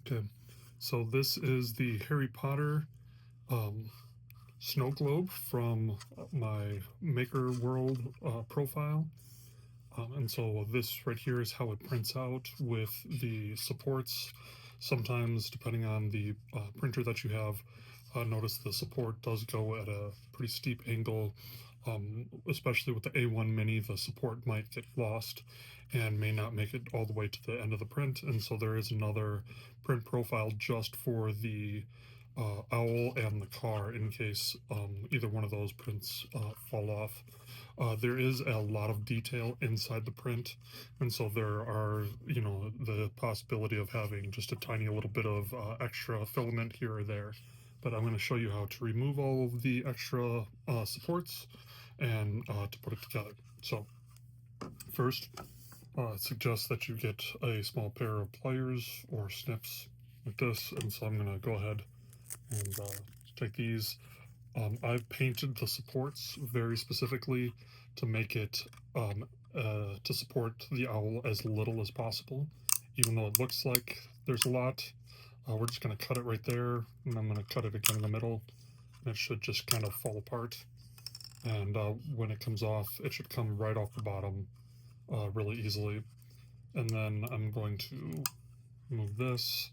Okay, so this is the Harry Potter um, snow globe from my Maker World profile. And so this right here is how it prints out with the supports. Sometimes, depending on the printer that you have, notice the support does go at a pretty steep angle. Especially with the A1 Mini, the support might get lost and may not make it all the way to the end of the print. And so there is another print profile just for the owl and the car in case either one of those prints fall off. There is a lot of detail inside the print, and so there are, the possibility of having just a tiny little bit of extra filament here or there. But I'm going to show you how to remove all of the extra supports and to put it together. So first, I suggest that you get a small pair of pliers or snips like this, and so I'm going to go ahead and take these. I've painted the supports very specifically to make it to support the owl as little as possible. Even though it looks like there's a lot, we're just going to cut it right there, and I'm going to cut it again in the middle, and it should just kind of fall apart. And when it comes off, it should come right off the bottom really easily. And then I'm going to remove this.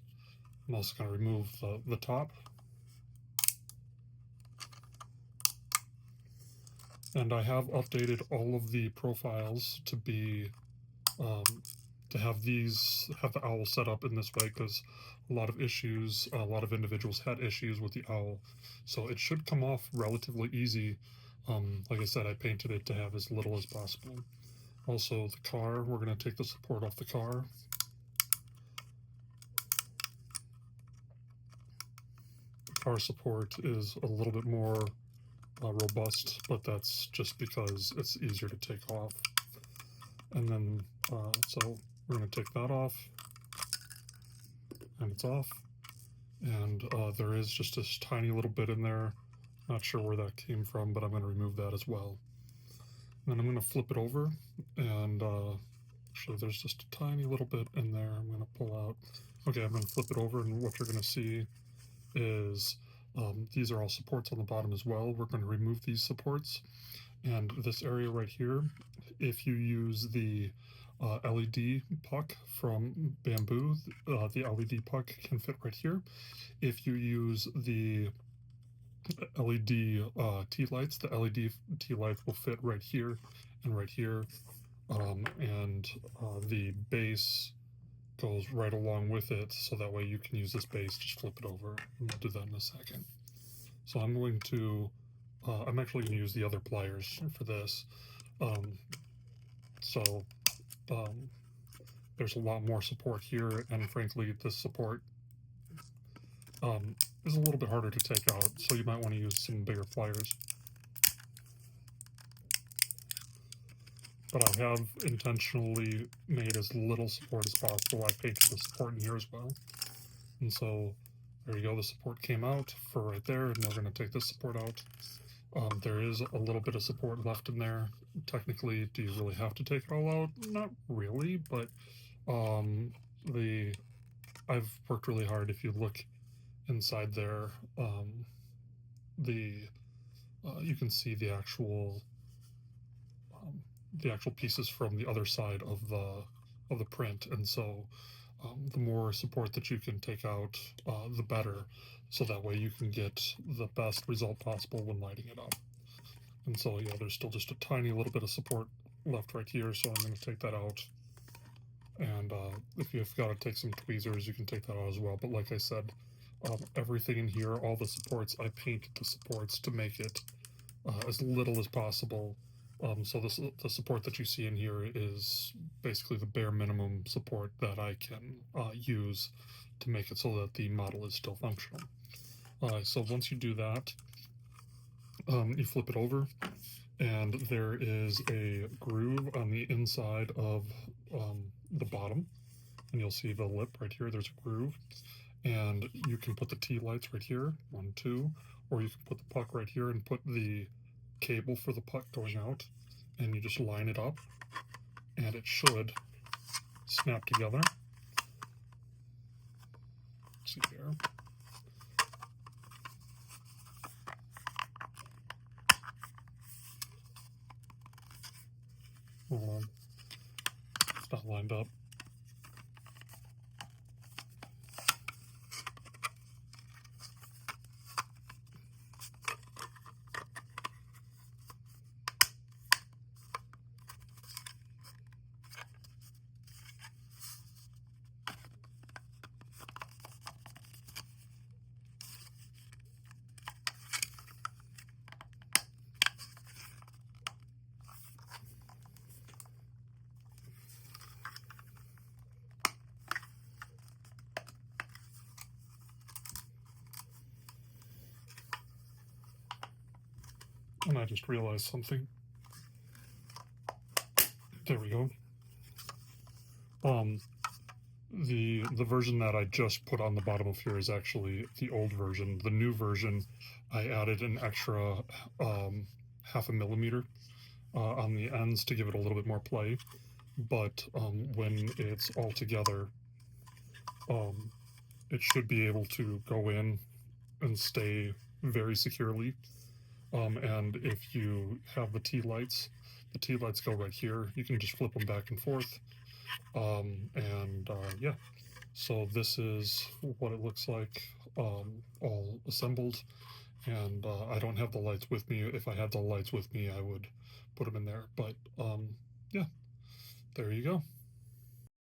I'm also going to remove the top. And I have updated all of the profiles to be to have the owl set up in this way, because a lot of individuals had issues with the owl, so it should come off relatively easy. Like I said, I painted it to have as little as possible. Also, the car, we're going to take the support off the car. The car support is a little bit more robust, but that's just because it's easier to take off. And then, so we're going to take that off, and it's off. And there is just this tiny little bit in there. Not sure where that came from, but I'm going to remove that as well. And then I'm going to flip it over, and actually there's just a tiny little bit in there I'm going to pull out. Okay, I'm going to flip it over, and what you're going to see is these are all supports on the bottom as well. We're going to remove these supports, and this area right here, if you use the LED puck from Bamboo, the LED puck can fit right here. If you use the LED tea lights, the LED tea lights will fit right here and right here, and the base goes right along with it, so that way you can use this base. Just flip it over, and we'll do that in a second. So I'm going to I'm actually going to use the other pliers for this. So there's a lot more support here, and frankly, this support is a little bit harder to take out, so you might want to use some bigger pliers. But I have intentionally made as little support as possible. I painted the support in here as well. And so there you go, the support came out for right there, and we're going to take this support out. There is a little bit of support left in there. Technically, do you really have to take it all out? Not really, but I've worked really hard. If you look inside there, you can see the actual pieces from the other side of the print, and so the more support that you can take out, the better, so that way you can get the best result possible when lighting it up. And so yeah, there's still just a tiny little bit of support left right here, so I'm going to take that out. And if you've got to take some tweezers, you can take that out as well. But like I said, everything in here, all the supports, I painted the supports to make it as little as possible. So the support that you see in here is basically the bare minimum support that I can use to make it so that the model is still functional. So once you do that, you flip it over, and there is a groove on the inside of the bottom, and you'll see the lip right here. There's a groove, and you can put the tea lights right here, 1, 2, or you can put the puck right here and put the cable for the puck going out, and you just line it up, and it should snap together. see there. Hold on. It's not lined up. And I just realized something. There we go. The version that I just put on the bottom of here is actually the old version. The new version, I added an extra half a millimeter on the ends to give it a little bit more play. But when it's all together, it should be able to go in and stay very securely. And if you have the tea lights go right here. You can just flip them back and forth. Yeah, so this is what it looks like all assembled. And I don't have the lights with me. If I had the lights with me, I would put them in there. But yeah, there you go.